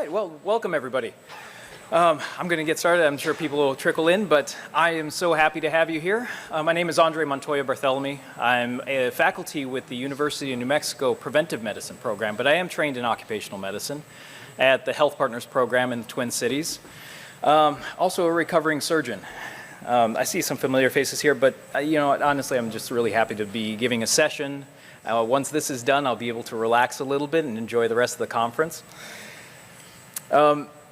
right, well, welcome everybody. I'm going to get started. I'm sure people will trickle in, but I am so happy to have you here. My name is Montoya-Barthelemy. I'm a faculty with the University of New Mexico Preventive Medicine program, but I am trained in occupational medicine at the Health Partners program in the Twin Cities. Also a recovering surgeon. I see some familiar faces here, but honestly, I'm just really happy to be giving a session. Once this is done, I'll be able to relax a little bit and enjoy the rest of the conference.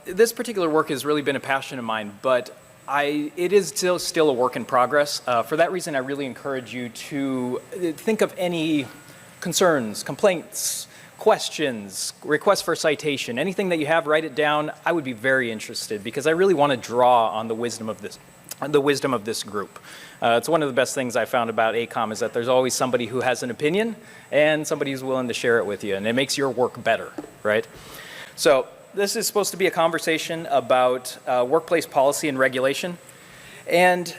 This particular work has really been a passion of mine, but it is still a work in progress. For that reason, I really encourage you to think of any concerns, complaints, questions, requests for citation, anything that you have, write it down. I would be very interested because I really want to draw on the wisdom of this group. It's one of the best things I found about ACOM is that there's always somebody who has an opinion and somebody who's willing to share it with you, and it makes your work better, right? So this is supposed to be a conversation about workplace policy and regulation. And,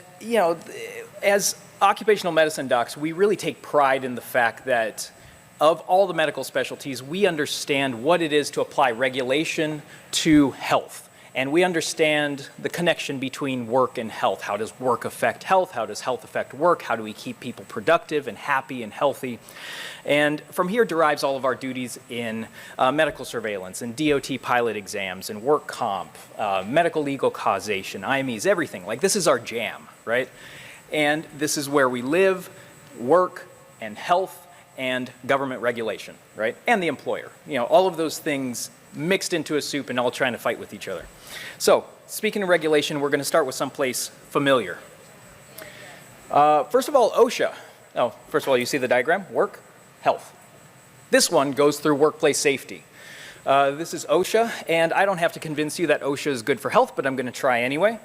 as occupational medicine docs, we really take pride in the fact that of all the medical specialties, we understand what it is to apply regulation to health. And we understand the connection between work and health. How does work affect health? How does health affect work? How do we keep people productive and happy and healthy? And from here derives all of our duties in medical surveillance and DOT pilot exams and work comp, medical legal causation, IMEs, everything. Like, this is our jam, right? And this is where we live, work, and health, and government regulation, right? And the employer. All of those things mixed into a soup and all trying to fight with each other. So, speaking of regulation, we're going to start with someplace familiar. First of all, OSHA. Oh, first of all, you see the diagram? Work, health. This one goes through workplace safety. This is OSHA, and I don't have to convince you that OSHA is good for health, but I'm going to try anyway.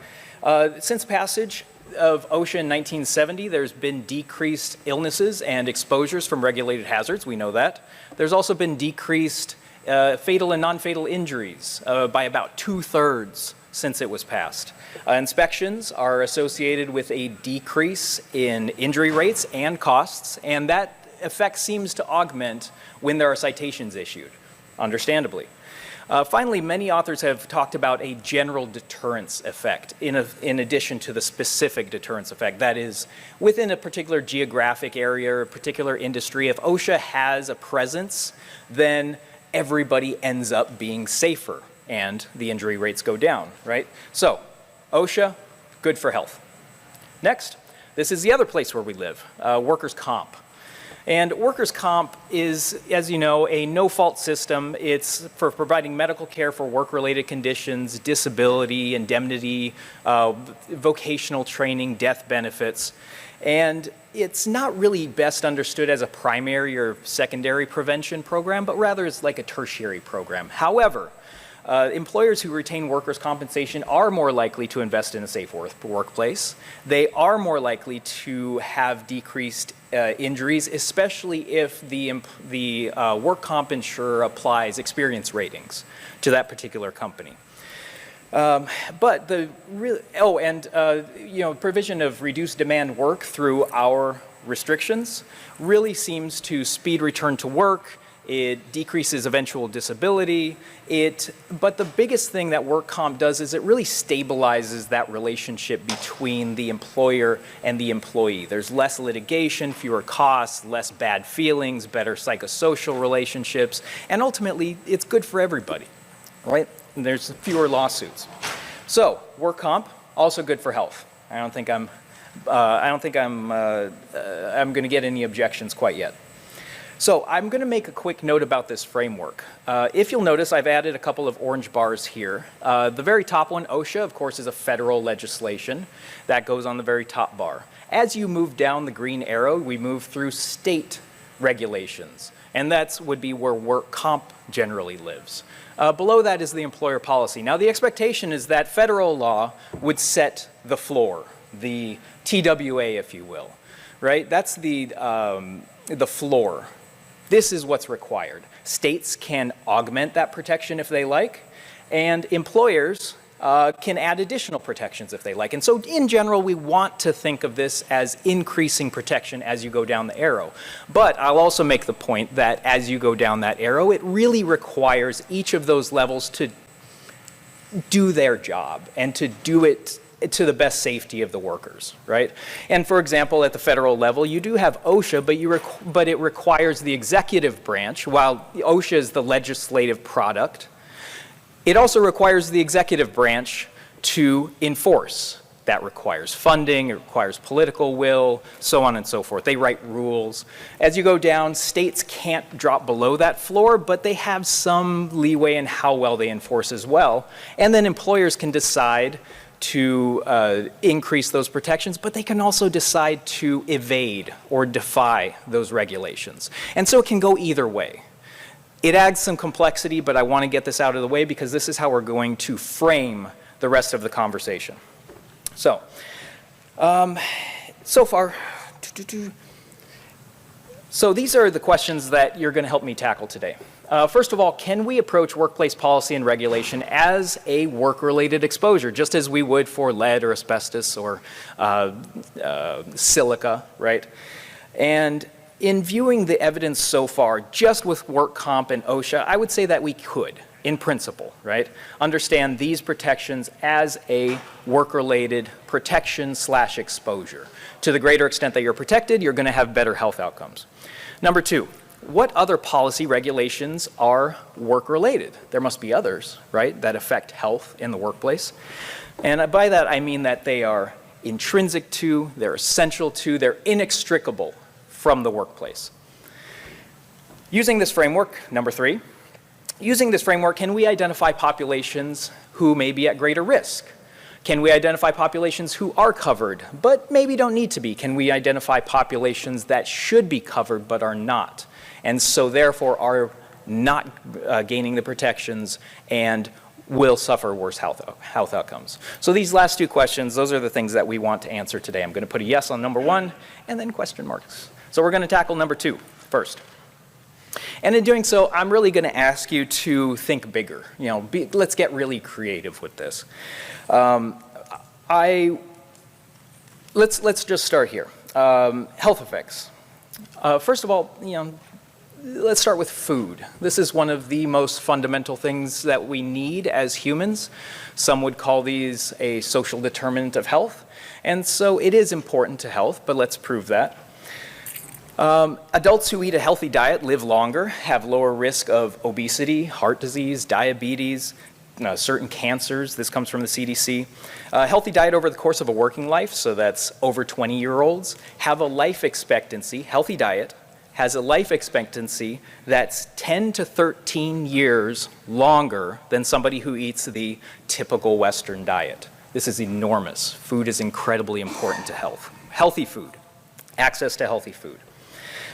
Since passage of OSHA in 1970, there's been decreased illnesses and exposures from regulated hazards. We know that. There's also been decreased fatal and non-fatal injuries by about 2/3 since it was passed. Inspections are associated with a decrease in injury rates and costs, and that effect seems to augment when there are citations issued, understandably. Finally, many authors have talked about a general deterrence effect in addition to the specific deterrence effect. That is, within a particular geographic area or a particular industry, if OSHA has a presence, then everybody ends up being safer and the injury rates go down, right? So, OSHA, good for health. Next, this is the other place where we live, workers' comp. And workers' comp is, as you know, a no-fault system. It's for providing medical care for work-related conditions, disability, indemnity, vocational training, death benefits. And it's not really best understood as a primary or secondary prevention program, but rather as like a tertiary program. However, employers who retain workers' compensation are more likely to invest in a safe workplace. They are more likely to have decreased injuries, especially if the work comp insurer applies experience ratings to that particular company. But provision of reduced demand work through our restrictions really seems to speed return to work. It decreases eventual disability. But the biggest thing that work comp does is it really stabilizes that relationship between the employer and the employee. There's less litigation, fewer costs, less bad feelings, better psychosocial relationships, and ultimately it's good for everybody, right? And there's fewer lawsuits. So, work comp, also good for health. I don't think I'm going to get any objections quite yet. So, I'm going to make a quick note about this framework. If you'll notice, I've added a couple of orange bars here. The very top one, OSHA, of course, is a federal legislation. That goes on the very top bar. As you move down the green arrow, we move through state regulations. And that would be where work comp generally lives. Below that is the employer policy. Now, the expectation is that federal law would set the floor, the TWA, if you will, right? That's the floor. This is what's required. States can augment that protection if they like, and employers can add additional protections if they like. And so in general, we want to think of this as increasing protection as you go down the arrow. But I'll also make the point that as you go down that arrow, it really requires each of those levels to do their job and to do it to the best safety of the workers, right? And for example, at the federal level, you do have OSHA, but it requires the executive branch, while OSHA is the legislative product, it also requires the executive branch to enforce. That requires funding, it requires political will, so on and so forth. They write rules. As you go down, states can't drop below that floor, but they have some leeway in how well they enforce as well. And then employers can decide to increase those protections, but they can also decide to evade or defy those regulations. And so it can go either way. It adds some complexity, but I want to get this out of the way because this is how we're going to frame the rest of the conversation. So, so far, so these are the questions that you're going to help me tackle today. First of all, can we approach workplace policy and regulation as a work-related exposure, just as we would for lead or asbestos or silica, right? And in viewing the evidence so far, just with work comp and OSHA, I would say that we could, in principle, right? Understand these protections as a work-related protection/exposure. To the greater extent that you're protected, you're going to have better health outcomes. Number two, what other policy regulations are work-related? There must be others, right, that affect health in the workplace. And by that, I mean that they are intrinsic to, they're essential to, they're inextricable from the workplace. Using this framework, number three, using this framework, can we identify populations who may be at greater risk? Can we identify populations who are covered but maybe don't need to be? Can we identify populations that should be covered but are not, and so therefore are not gaining the protections and will suffer worse health outcomes? So these last two questions, those are the things that we want to answer today. I'm going to put a yes on number one and then question marks. So we're going to tackle number two first. And in doing so, I'm really going to ask you to think bigger. You know, let's get really creative with this. Let's just start here. Health effects. First of all, you know, let's start with food. This is one of the most fundamental things that we need as humans. Some would call these a social determinant of health, and so it is important to health, but let's prove that. Adults who eat a healthy diet live longer, have lower risk of obesity, heart disease, diabetes, certain cancers. This comes from the CDC. Healthy diet over the course of a working life, so that's over 20-year-olds, have a life expectancy, healthy diet, has a life expectancy that's 10 to 13 years longer than somebody who eats the typical Western diet. This is enormous. Food is incredibly important to health. Healthy food, access to healthy food.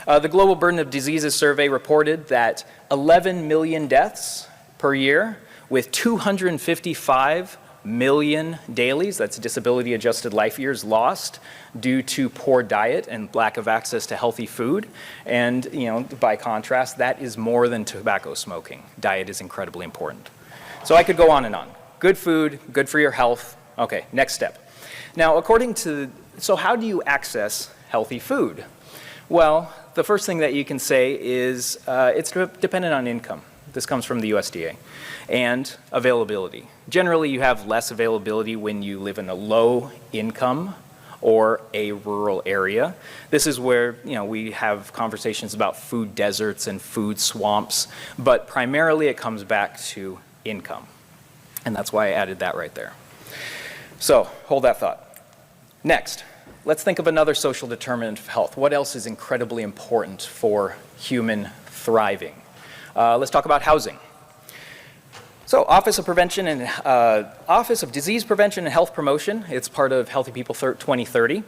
The Global Burden of Diseases Survey reported that 11 million deaths per year with 255 million dailies, that's disability adjusted life years, lost due to poor diet and lack of access to healthy food. And, you know, by contrast, that is more than tobacco smoking. Diet is incredibly important. So I could go on and on. Good food, good for your health. Okay, next step. Now, so how do you access healthy food? Well, the first thing that you can say is it's dependent on income. This comes from the USDA. And availability. Generally, you have less availability when you live in a low income or a rural area. This is where, you know, we have conversations about food deserts and food swamps, but primarily it comes back to income. And that's why I added that right there. So hold that thought. Next, let's think of another social determinant of health. What else is incredibly important for human thriving? Let's talk about housing. So Office of Disease Prevention and Health Promotion, it's part of Healthy People 2030,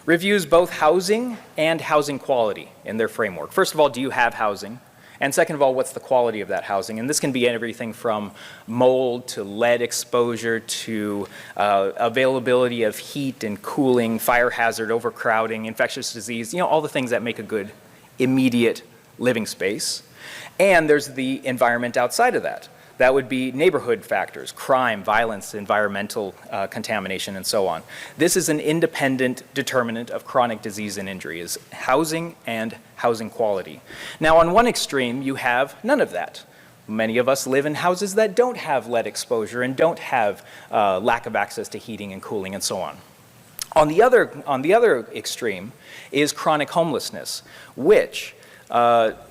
reviews both housing and housing quality in their framework. First of all, do you have housing? And second of all, what's the quality of that housing? And this can be everything from mold to lead exposure to availability of heat and cooling, fire hazard, overcrowding, infectious disease, you know, all the things that make a good immediate living space. And there's the environment outside of that. That would be neighborhood factors, crime, violence, environmental contamination, and so on. This is an independent determinant of chronic disease and injury, is housing and housing quality. Now, on one extreme, you have none of that. Many of us live in houses that don't have lead exposure and don't have lack of access to heating and cooling and so on. On the other extreme is chronic homelessness, which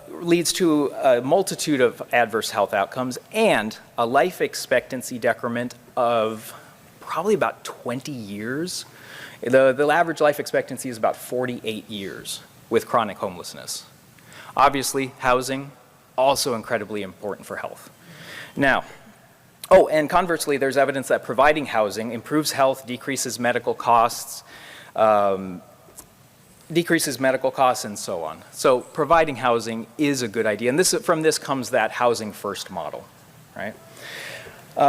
leads to a multitude of adverse health outcomes and a life expectancy decrement of probably about 20 years. The average life expectancy is about 48 years with chronic homelessness. Obviously, housing, also incredibly important for health. Now, and conversely, there's evidence that providing housing improves health, decreases medical costs, and so on. So providing housing is a good idea. And from this comes that housing first model, right?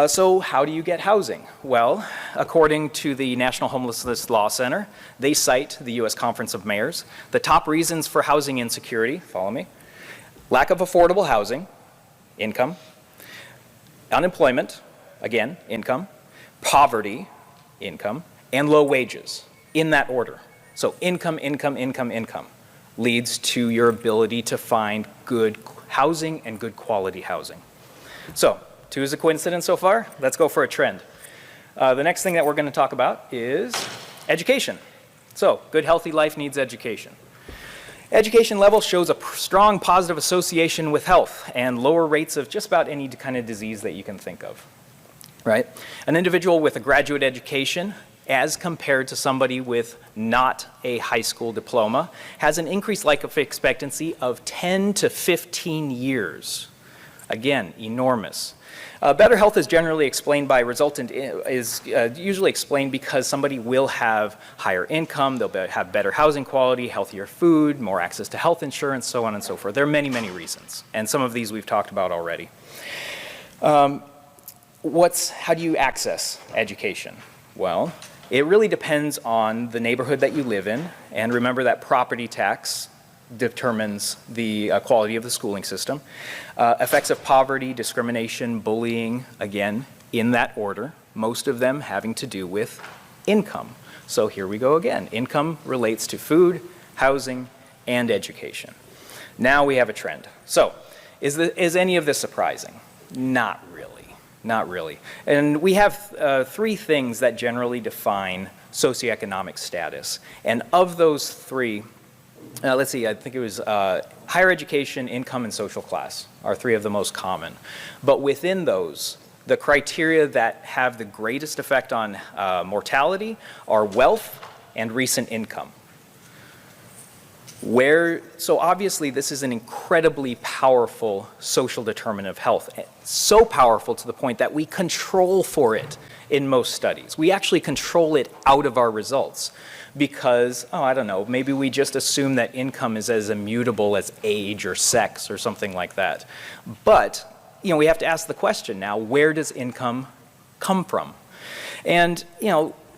So how do you get housing? Well, according to the National Homelessness Law Center, they cite the U.S. Conference of Mayors. The top reasons for housing insecurity, follow me, lack of affordable housing, income, unemployment, again, income, poverty, income, and low wages, in that order. So income, income, income, income leads to your ability to find good housing and good quality housing. So, 2 is a coincidence so far. Let's go for a trend. The next thing that we're going to talk about is education. So, good healthy life needs education. Education level shows a strong positive association with health and lower rates of just about any kind of disease that you can think of, right? An individual with a graduate education as compared to somebody with not a high school diploma has an increased life expectancy of 10 to 15 years. Again, enormous. Better health is generally explained by usually explained because somebody will have higher income, they'll have better housing quality, healthier food, more access to health insurance, so on and so forth. There are many, many reasons, and some of these we've talked about already. How do you access education? Well, it really depends on the neighborhood that you live in, and remember that property tax determines the quality of the schooling system. Effects of poverty, discrimination, bullying, again, in that order, most of them having to do with income. So here we go again. Income relates to food, housing, and education. Now we have a trend. So is any of this surprising? Not really, not really. And we have 3 things that generally define socioeconomic status. And of those 3, let's see, I think it was higher education, income, and social class are 3 of the most common. But within those, the criteria that have the greatest effect on mortality are wealth and recent income. So obviously this is an incredibly powerful social determinant of health. So powerful to the point that we control for it in most studies. We actually control it out of our results. Because, I don't know, maybe we just assume that income is as immutable as age or sex or something like that. But, we have to ask the question now, where does income come from? And,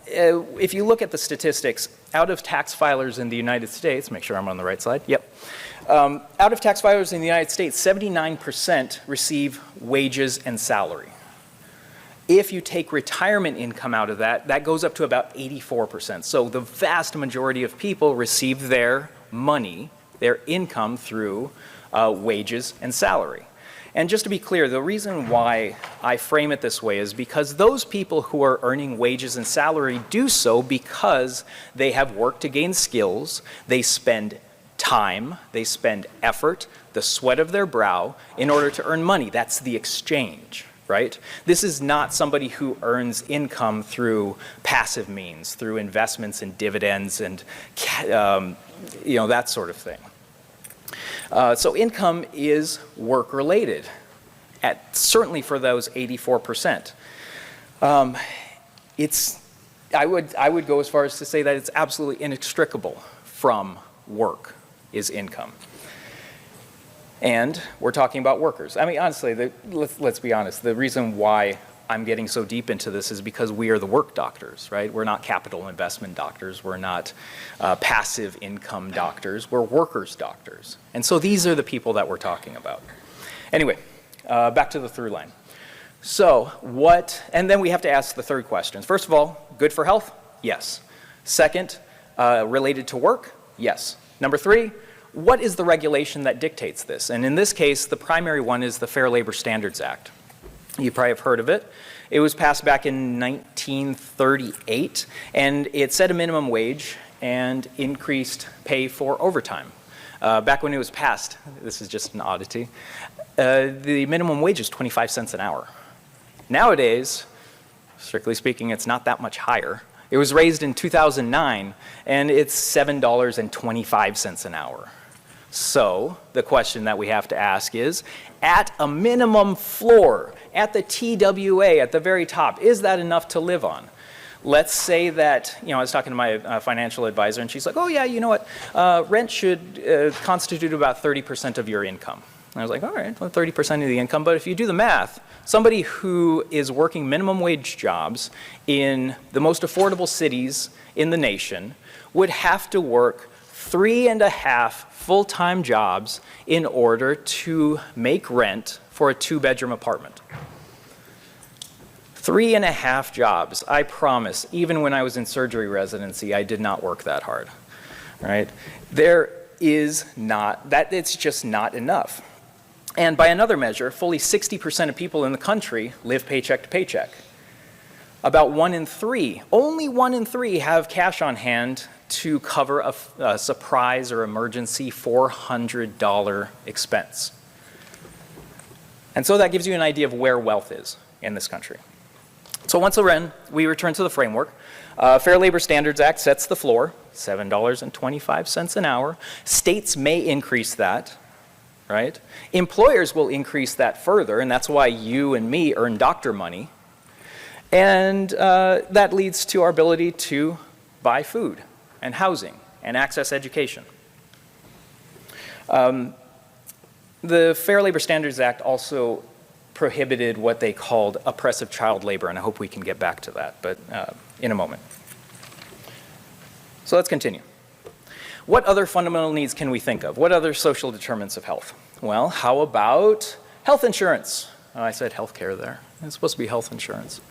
if you look at the statistics, out of tax filers in the United States, make sure I'm on the right slide, yep. Out of tax filers in the United States, 79% receive wages and salary. If you take retirement income out of that, that goes up to about 84%. So the vast majority of people receive their money, their income through wages and salary. And just to be clear, the reason why I frame it this way is because those people who are earning wages and salary do so because they have worked to gain skills, they spend time, they spend effort, the sweat of their brow in order to earn money. That's the exchange. Right? This is not somebody who earns income through passive means, through investments and dividends and that sort of thing. So income is work-related, certainly for those 84%. I would go as far as to say that it's absolutely inextricable from work is income. And we're talking about workers. I mean, honestly, let's be honest. The reason why I'm getting so deep into this is because we are the work doctors, right? We're not capital investment doctors. We're not passive income doctors. We're workers doctors. And so these are the people that we're talking about. Anyway, back to the through line. So and then we have to ask the third question. First of all, good for health? Yes. Second, related to work? Yes. Number 3, what is the regulation that dictates this? And in this case, the primary one is the Fair Labor Standards Act. You probably have heard of it. It was passed back in 1938, and it set a minimum wage and increased pay for overtime. Back when it was passed, this is just an oddity, the minimum wage is 25 cents an hour. Nowadays, strictly speaking, it's not that much higher. It was raised in 2009, and it's $7.25 an hour. So the question that we have to ask is, at a minimum floor, at the TWA, at the very top, is that enough to live on? Let's say that, I was talking to my financial advisor, and she's like, oh yeah, you know what, rent should constitute about 30% of your income. And I was like, all right, well, 30% of the income, but if you do the math, somebody who is working minimum wage jobs in the most affordable cities in the nation would have to work 3.5 full-time jobs in order to make rent for a 2-bedroom apartment. 3.5 jobs. I promise, even when I was in surgery residency, I did not work that hard, right? It's just not enough. And by another measure, fully 60% of people in the country live paycheck to paycheck. About 1 in 3, only 1 in 3 have cash on hand to cover a surprise or emergency $400 expense. And so that gives you an idea of where wealth is in this country. So once again, we return to the framework. Fair Labor Standards Act sets the floor, $7.25 an hour. States may increase that, right? Employers will increase that further, and that's why you and me earn doctor money. And that leads to our ability to buy food and housing and access education. The Fair Labor Standards Act also prohibited what they called oppressive child labor, and I hope we can get back to that, but in a moment. So let's continue. What other fundamental needs can we think of? What other social determinants of health? Well, how about health insurance? Oh, I said health care there. It's supposed to be health insurance.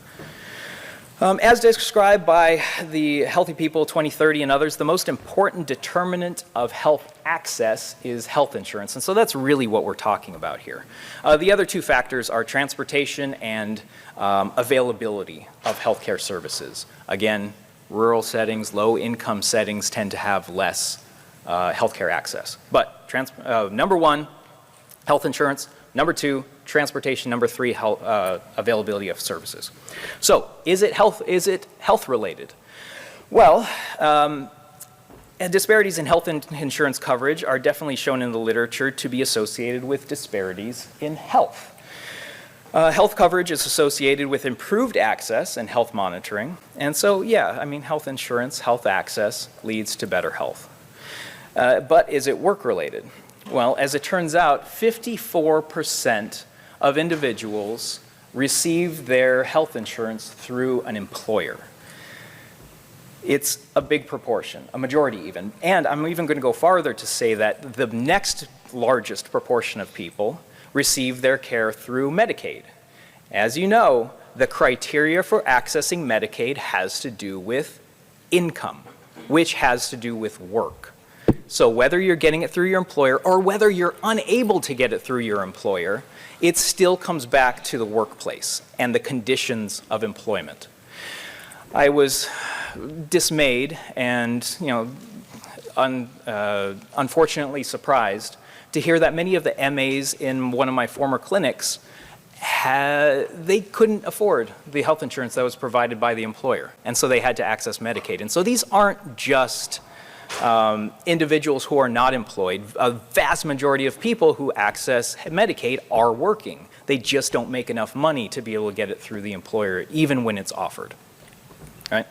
As described by the Healthy People 2030 and others, the most important determinant of health access is health insurance. And so that's really what we're talking about here. The other two factors are transportation and availability of healthcare services. Again, rural settings, low income settings tend to have less healthcare access. But number one, health insurance. Number two, transportation. Number three, availability of services. So, is it health related? Well, disparities in health insurance coverage are definitely shown in the literature to be associated with disparities in health. Health coverage is associated with improved access and health monitoring. And so, yeah, I mean, health insurance, health access leads to better health. But is it work related? Well, as it turns out, 54% of individuals receive their health insurance through an employer. It's a big proportion, a majority even. And I'm even going to go farther to say that the next largest proportion of people receive their care through Medicaid. As you know, the criteria for accessing Medicaid has to do with income, which has to do with work. So whether you're getting it through your employer or whether you're unable to get it through your employer, it still comes back to the workplace and the conditions of employment. I was dismayed and, unfortunately surprised to hear that many of the MAs in one of my former clinics they couldn't afford the health insurance that was provided by the employer, and so they had to access Medicaid. And so these aren't just individuals who are not employed. A vast majority of people who access Medicaid are working. They just don't make enough money to be able to get it through the employer, even when it's offered. Right?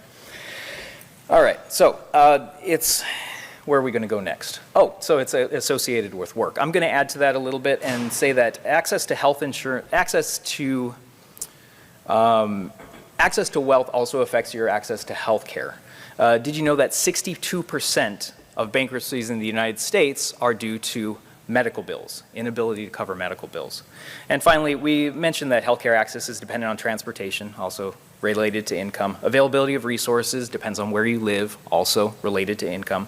All right, so where are we going to go next? Oh, so it's associated with work. I'm going to add to that a little bit and say that access to health insurance, access to wealth also affects your access to health care. Did you know that 62% of bankruptcies in the United States are due to medical bills, inability to cover medical bills? And finally, we mentioned that healthcare access is dependent on transportation, also related to income. Availability of resources depends on where you live, also related to income.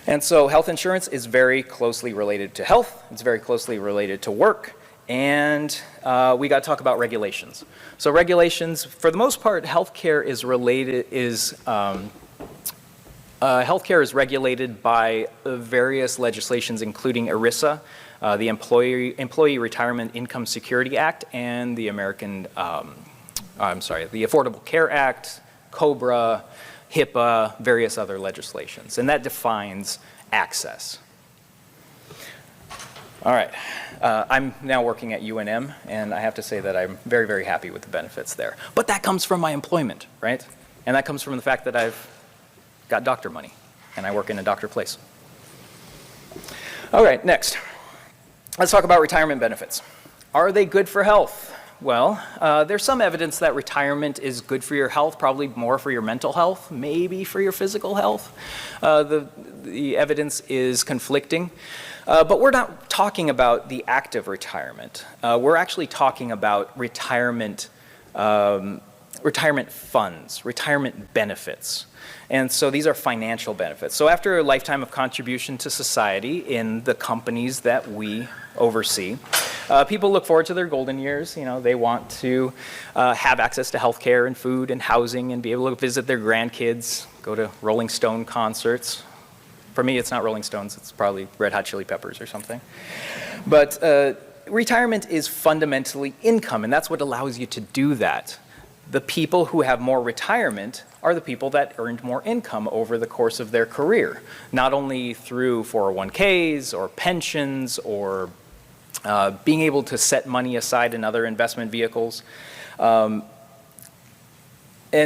And so health insurance is very closely related to health. It's very closely related to work. And we got to talk about regulations. So regulations, for the most part, healthcare is regulated by various legislations, including ERISA, the Employee Retirement Income Security Act, and the the Affordable Care Act, COBRA, HIPAA, various other legislations. And that defines access. All right. I'm now working at UNM, and I have to say that I'm very, very happy with the benefits there. But that comes from my employment, right? And that comes from the fact that I've got doctor money, and I work in a doctor place. All right, next. Let's talk about retirement benefits. Are they good for health? Well, there's some evidence that retirement is good for your health, probably more for your mental health, maybe for your physical health. The evidence is conflicting. But we're not talking about the active retirement. We're actually talking about retirement funds, retirement benefits. And so these are financial benefits. So after a lifetime of contribution to society in the companies that we oversee, people look forward to their golden years. You know, they want to have access to health care and food and housing and be able to visit their grandkids, go to Rolling Stone concerts. For me, it's not Rolling Stones, it's probably Red Hot Chili Peppers or something. But retirement is fundamentally income, and that's what allows you to do that. The people who have more retirement are the people that earned more income over the course of their career, not only through 401ks or pensions or being able to set money aside in other investment vehicles. And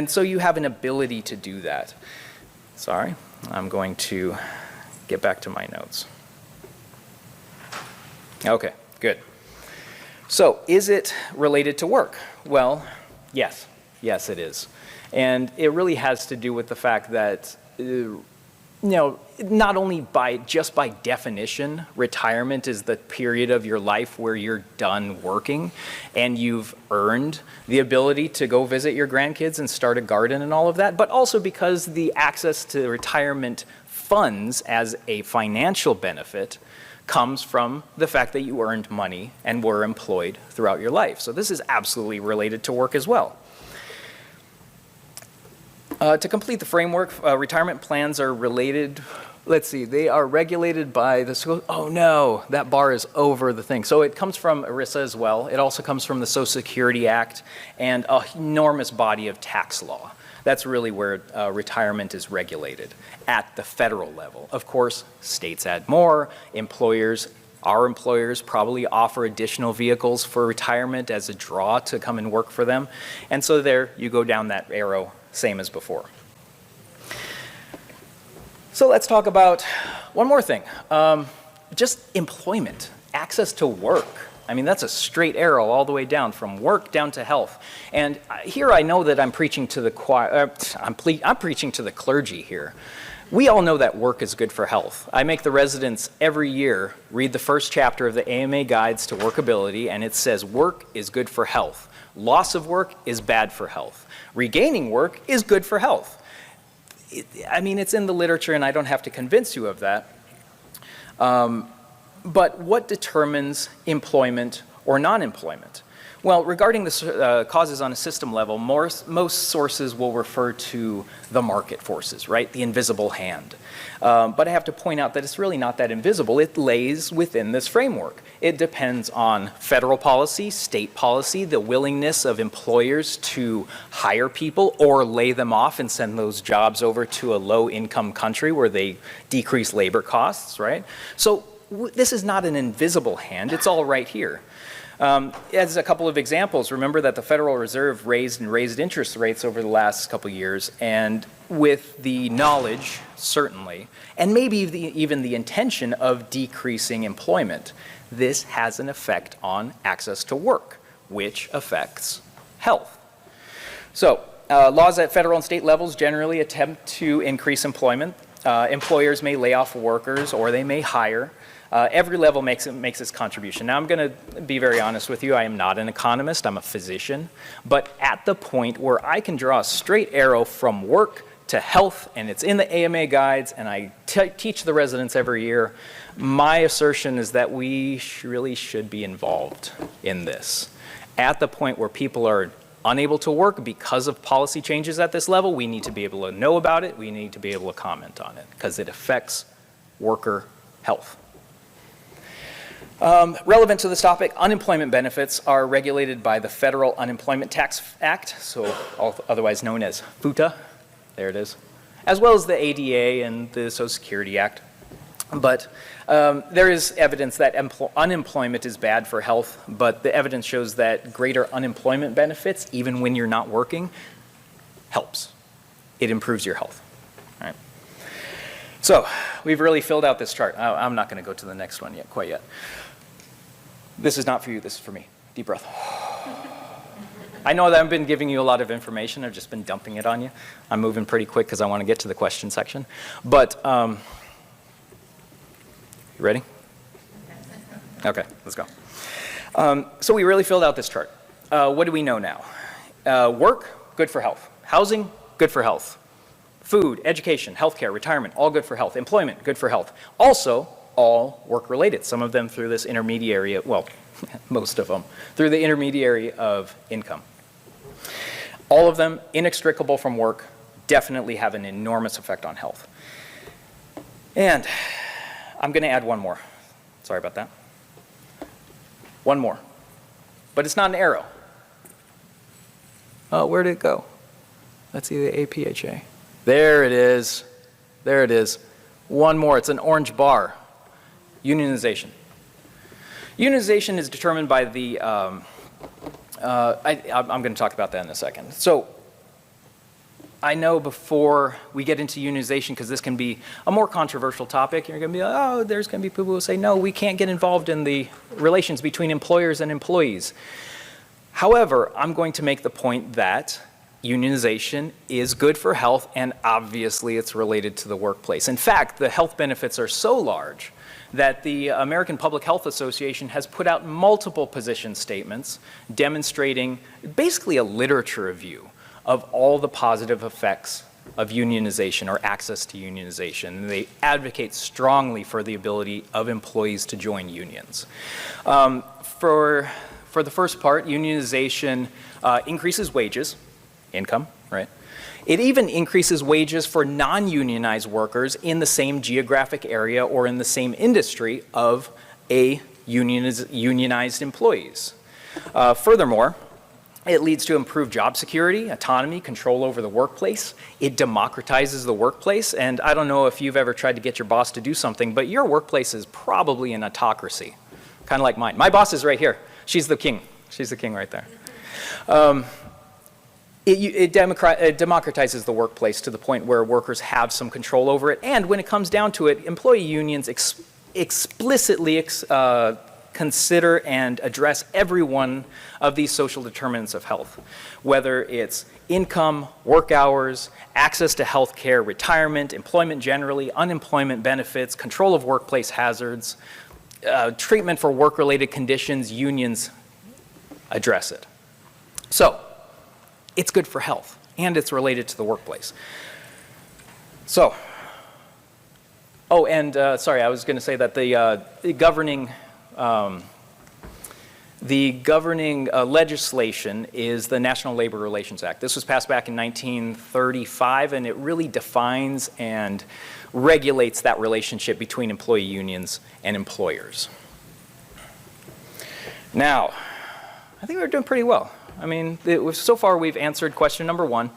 so you have an ability to do that. Sorry, I'm going to get back to my notes. Okay, good. So is it related to work? Well, yes. Yes, it is. And it really has to do with the fact that, not only just by definition, retirement is the period of your life where you're done working and you've earned the ability to go visit your grandkids and start a garden and all of that, but also because the access to retirement funds as a financial benefit comes from the fact that you earned money and were employed throughout your life. So this is absolutely related to work as well. To complete the framework, retirement plans are related, they are regulated by the, oh no, that bar is over the thing. So it comes from ERISA as well. It also comes from the Social Security Act and an enormous body of tax law. That's really where retirement is regulated at the federal level. Of course, states add more, our employers probably offer additional vehicles for retirement as a draw to come and work for them. And so there you go down that arrow, same as before. So let's talk about one more thing, just employment, access to work. I mean, that's a straight arrow all the way down, from work down to health. And here I know that I'm preaching to the choir, I'm preaching to the clergy here. We all know that work is good for health. I make the residents every year read the first chapter of the AMA Guides to Workability, and it says work is good for health. Loss of work is bad for health. Regaining work is good for health. It's in the literature, and I don't have to convince you of that. But what determines employment or non-employment? Well, regarding the causes on a system level, most sources will refer to the market forces, right? The invisible hand. But I have to point out that it's really not that invisible. It lays within this framework. It depends on federal policy, state policy, the willingness of employers to hire people or lay them off and send those jobs over to a low-income country where they decrease labor costs, right? So this is not an invisible hand. It's all right here. As a couple of examples, remember that the Federal Reserve raised interest rates over the last couple of years, and with the knowledge, certainly, and maybe even the intention of decreasing employment. This has an effect on access to work, which affects health. So, laws at federal and state levels generally attempt to increase employment. Employers may lay off workers, or they may hire. Every level makes its contribution. Now, I'm going to be very honest with you. I am not an economist. I'm a physician. But at the point where I can draw a straight arrow from work to health, and it's in the AMA guides, and I teach the residents every year. My assertion is that we really should be involved in this. At the point where people are unable to work because of policy changes at this level, we need to be able to know about it, we need to be able to comment on it, because it affects worker health. Relevant to this topic, unemployment benefits are regulated by the Federal Unemployment Tax Act, so otherwise known as FUTA, there it is, as well as the ADA and the Social Security Act. But there is evidence that unemployment is bad for health, but the evidence shows that greater unemployment benefits, even when you're not working, helps. It improves your health. All right. So we've really filled out this chart. I'm not going to go to the next one quite yet. This is not for you, this is for me. Deep breath. I know that I've been giving you a lot of information. I've just been dumping it on you. I'm moving pretty quick because I want to get to the question section. But, you ready? Okay, let's go. So we really filled out this chart. What do we know now? Work, good for health. Housing, good for health. Food, education, healthcare, retirement, all good for health. Employment, good for health. Also, all work-related, some of them through this intermediary, well, most of them, through the intermediary of income. All of them, inextricable from work, definitely have an enormous effect on health. And I'm going to add one more. Sorry about that. One more. But it's not an arrow. Oh, where did it go? Let's see the APHA. There it is. There it is. One more. It's an orange bar. Unionization. Unionization is determined by the, I'm going to talk about that in a second. So I know before we get into unionization, because this can be a more controversial topic, you're going to be like, oh, there's going to be people who say, no, we can't get involved in the relations between employers and employees. However, I'm going to make the point that unionization is good for health, and obviously it's related to the workplace. In fact, the health benefits are so large that the American Public Health Association has put out multiple position statements demonstrating basically a literature review of all the positive effects of unionization or access to unionization. And they advocate strongly for the ability of employees to join unions. For the first part, unionization increases wages, income, right? It even increases wages for non-unionized workers in the same geographic area or in the same industry of a unionized employees. Furthermore, it leads to improved job security, autonomy, control over the workplace. It democratizes the workplace, and I don't know if you've ever tried to get your boss to do something, but your workplace is probably an autocracy, kind of like mine. My boss is right here. She's the king. She's the king right there. It democratizes the workplace to the point where workers have some control over it. And when it comes down to it, employee unions explicitly consider and address every one of these social determinants of health, whether it's income, work hours, access to health care, retirement, employment generally, unemployment benefits, control of workplace hazards, treatment for work-related conditions, unions address it. So, it's good for health, and it's related to the workplace. So, oh, and sorry, I was going to say that the governing legislation is the National Labor Relations Act. This was passed back in 1935, and it really defines and regulates that relationship between employee unions and employers. Now, I think we're doing pretty well. I mean, so far we've answered question number one.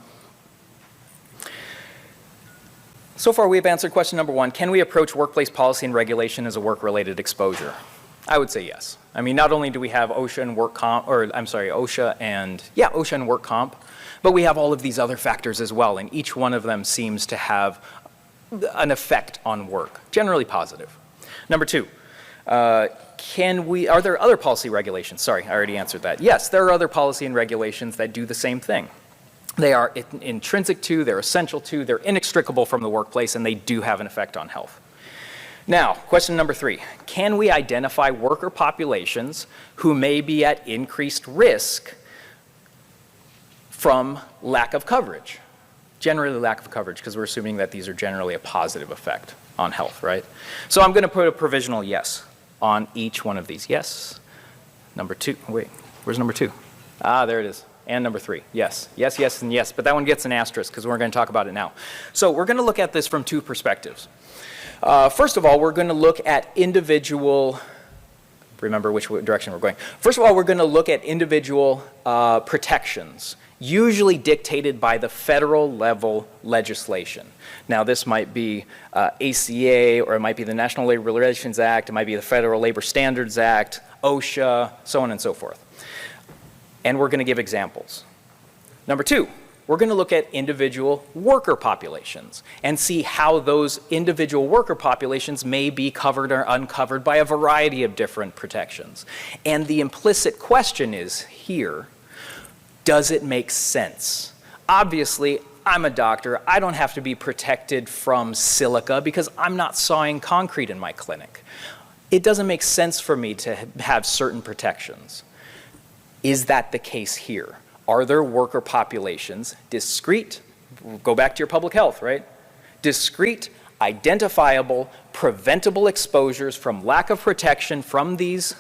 So far we've answered question number one, can we approach workplace policy and regulation as a work-related exposure? I would say yes. I mean, not only do we have OSHA and work comp, or I'm sorry, OSHA and work comp, but we have all of these other factors as well, and each one of them seems to have an effect on work, generally positive. Number two, are there other policy regulations? Sorry, I already answered that. Yes, there are other policy and regulations that do the same thing. They are intrinsic to, they're essential to, they're inextricable from the workplace, and they do have an effect on health. Now, question number three, can we identify worker populations who may be at increased risk from lack of coverage? Generally lack of coverage, because we're assuming that these are generally a positive effect on health, right? So I'm going to put a provisional yes on each one of these. Yes. Number 2. Wait, where's number 2? Ah, there it is. And number 3. Yes. Yes, yes, and yes. But that one gets an asterisk because we're going to talk about it now. So we're going to look at this from 2 perspectives. First of all, we're going to look at individual, remember which direction we're going. First of all, we're going to look at individual protections, usually dictated by the federal level legislation. Now, this might be ACA, or it might be the National Labor Relations Act, it might be the Federal Labor Standards Act, OSHA, so on and so forth. And we're going to give examples. Number 2, we're going to look at individual worker populations and see how those individual worker populations may be covered or uncovered by a variety of different protections. And the implicit question is here, does it make sense? Obviously, I'm a doctor. I don't have to be protected from silica because I'm not sawing concrete in my clinic. It doesn't make sense for me to have certain protections. Is that the case here? Are there worker populations, discrete, go back to your public health, right? Discrete, identifiable, preventable exposures from lack of protection from these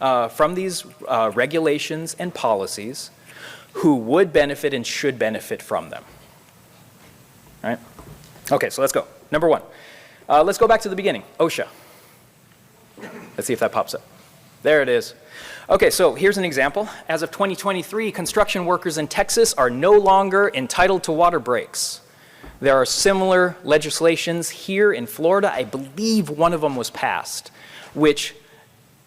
regulations and policies who would benefit and should benefit from them, right? Okay, so let's go. Number 1, let's go back to the beginning, OSHA. Let's see if that pops up. There it is. Okay, so here's an example. As of 2023, construction workers in Texas are no longer entitled to water breaks. There are similar legislations here in Florida. I believe one of them was passed, which,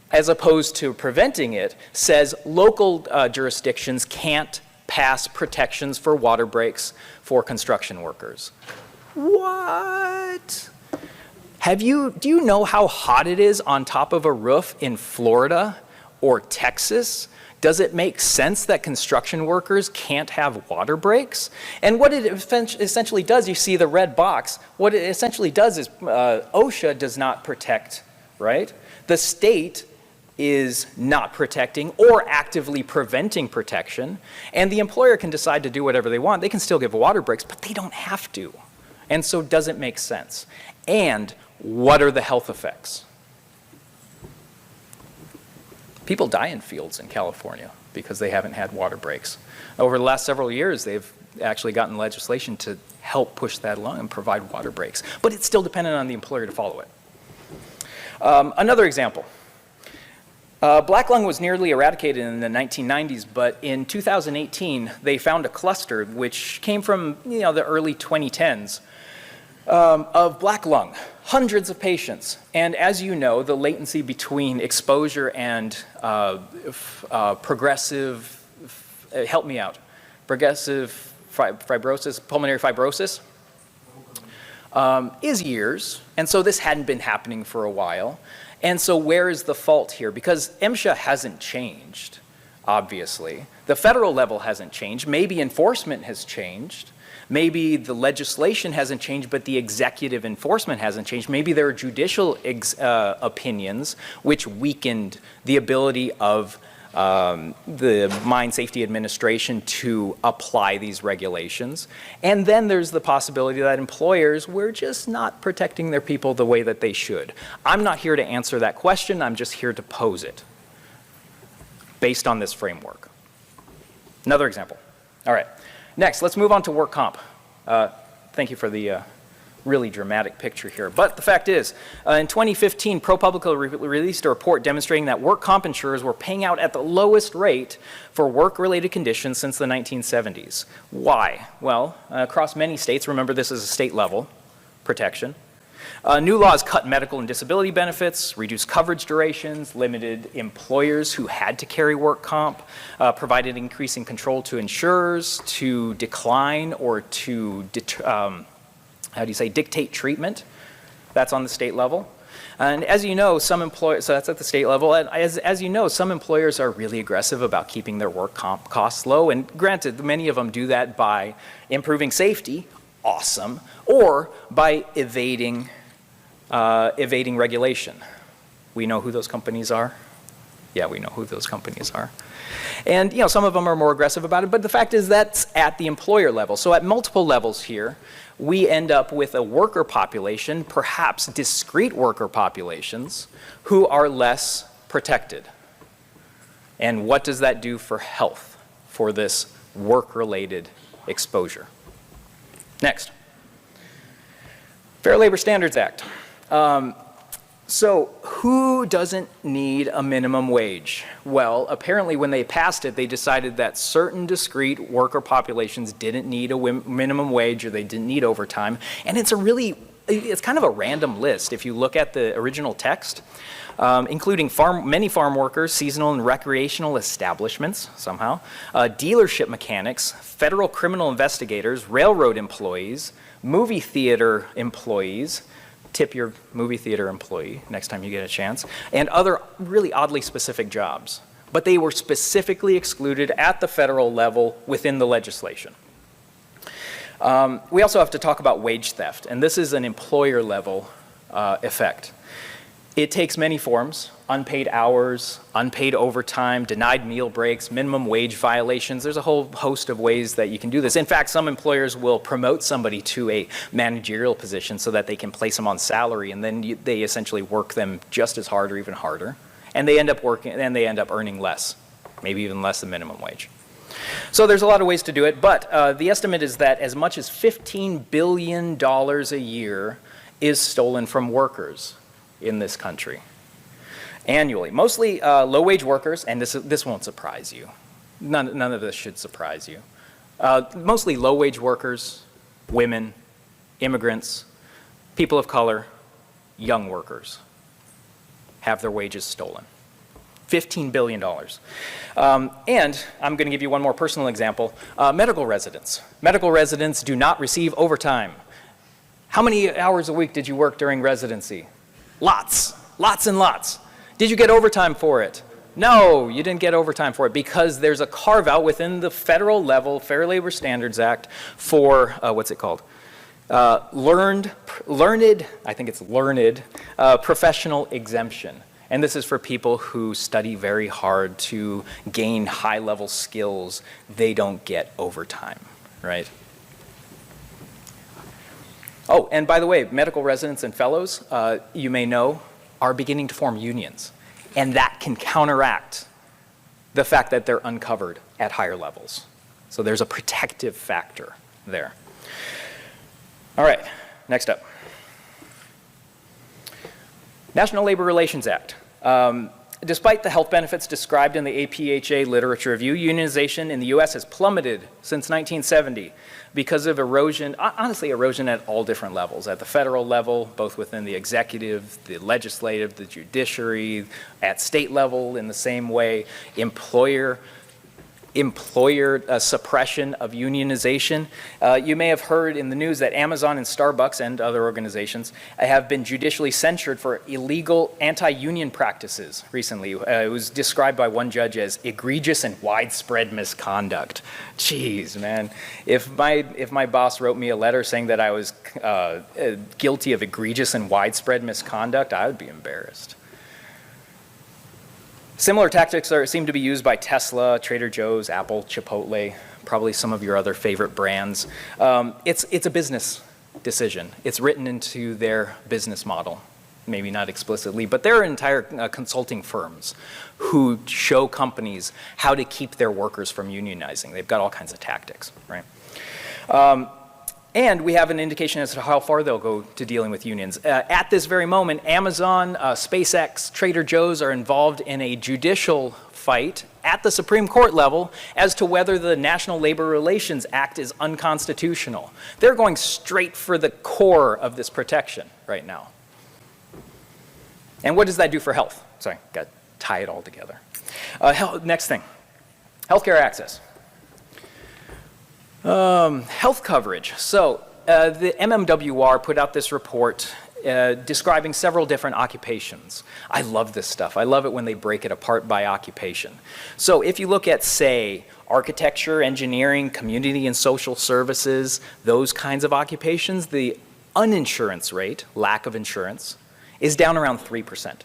as opposed to preventing it, says local jurisdictions can't pass protections for water breaks for construction workers. What? Do you know how hot it is on top of a roof in Florida or Texas? Does it make sense that construction workers can't have water breaks? And what it essentially does, you see the red box, what it essentially does is OSHA does not protect, right? The state is not protecting or actively preventing protection, and the employer can decide to do whatever they want. They can still give water breaks, but they don't have to. And so does it make sense? And what are the health effects? People die in fields in California because they haven't had water breaks. Over the last several years, they've actually gotten legislation to help push that along and provide water breaks. But it's still dependent on the employer to follow it. Another example. Black lung was nearly eradicated in the 1990s, but in 2018, they found a cluster which came from the early 2010s of black lung. Hundreds of patients. And as you know, the latency between exposure and progressive, help me out, progressive fibrosis, pulmonary fibrosis, is years. And so this hadn't been happening for a while. And so where is the fault here? Because MSHA hasn't changed, obviously. The federal level hasn't changed. Maybe enforcement has changed. Maybe the legislation hasn't changed, but the executive enforcement hasn't changed. Maybe there are judicial opinions which weakened the ability of the Mine Safety Administration to apply these regulations. And then there's the possibility that employers were just not protecting their people the way that they should. I'm not here to answer that question. I'm just here to pose it based on this framework. Another example. All right. Next, let's move on to work comp. Thank you for the really dramatic picture here. But the fact is, in 2015, ProPublica released a report demonstrating that work comp insurers were paying out at the lowest rate for work-related conditions since the 1970s. Why? Well, across many states, remember this is a state level protection. New laws cut medical and disability benefits, reduced coverage durations, limited employers who had to carry work comp, provided increasing control to insurers to decline or to, dictate treatment. That's on the state level. And as you know, some employers, so that's at the state level, and as you know, some employers are really aggressive about keeping their work comp costs low, and granted, many of them do that by improving safety, awesome, or by evading regulation. We know who those companies are. Yeah, we know who those companies are. And some of them are more aggressive about it, but the fact is that's at the employer level. So at multiple levels here, we end up with a worker population, perhaps discrete worker populations, who are less protected. And what does that do for health, for this work-related exposure? Next. Fair Labor Standards Act. So who doesn't need a minimum wage? Well, apparently when they passed it, they decided that certain discrete worker populations didn't need a minimum wage or they didn't need overtime. And it's kind of a random list if you look at the original text, including many farm workers, seasonal and recreational establishments somehow, dealership mechanics, federal criminal investigators, railroad employees, movie theater employees, tip your movie theater employee next time you get a chance, and other really oddly specific jobs. But they were specifically excluded at the federal level within the legislation. We also have to talk about wage theft, and this is an employer level effect. It takes many forms: unpaid hours, unpaid overtime, denied meal breaks, minimum wage violations. There's a whole host of ways that you can do this. In fact, some employers will promote somebody to a managerial position so that they can place them on salary, and then they essentially work them just as hard or even harder. And they end up earning less, maybe even less than minimum wage. So there's a lot of ways to do it, but the estimate is that as much as $15 billion a year is stolen from workers in this country annually. Mostly low-wage workers, and this won't surprise you. None of this should surprise you. Mostly low-wage workers, women, immigrants, people of color, young workers have their wages stolen. $15 billion. And I'm going to give you one more personal example. Medical residents. Medical residents do not receive overtime. How many hours a week did you work during residency? Lots and lots. Did you get overtime for it? No, you didn't get overtime for it because there's a carve out within the federal level Fair Labor Standards Act for, what's it called? Learned professional exemption. And this is for people who study very hard to gain high-level skills. They don't get overtime, right? Oh, and by the way, medical residents and fellows, you may know, are beginning to form unions. And that can counteract the fact that they're uncovered at higher levels. So there's a protective factor there. All right, next up. National Labor Relations Act. Despite the health benefits described in the APHA literature review, unionization in the US has plummeted since 1970 because of erosion, honestly erosion at all different levels, at the federal level, both within the executive, the legislative, the judiciary, at state level in the same way, employer suppression of unionization. You may have heard in the news that Amazon and Starbucks and other organizations have been judicially censured for illegal anti-union practices recently. It was described by one judge as egregious and widespread misconduct. Jeez, man. If my boss wrote me a letter saying that I was guilty of egregious and widespread misconduct, I would be embarrassed. Similar tactics seem to be used by Tesla, Trader Joe's, Apple, Chipotle, probably some of your other favorite brands. It's a business decision. It's written into their business model, maybe not explicitly, but there are entire consulting firms who show companies how to keep their workers from unionizing. They've got all kinds of tactics, right? And we have an indication as to how far they'll go to dealing with unions. At this very moment, Amazon, SpaceX, Trader Joe's are involved in a judicial fight at the Supreme Court level as to whether the National Labor Relations Act is unconstitutional. They're going straight for the core of this protection right now. And what does that do for health? Sorry, got to tie it all together. Next thing, healthcare access. Health coverage. So the MMWR put out this report describing several different occupations. I love this stuff. I love it when they break it apart by occupation. So if you look at, say, architecture, engineering, community and social services, those kinds of occupations, the uninsurance rate, lack of insurance, is down around 3%.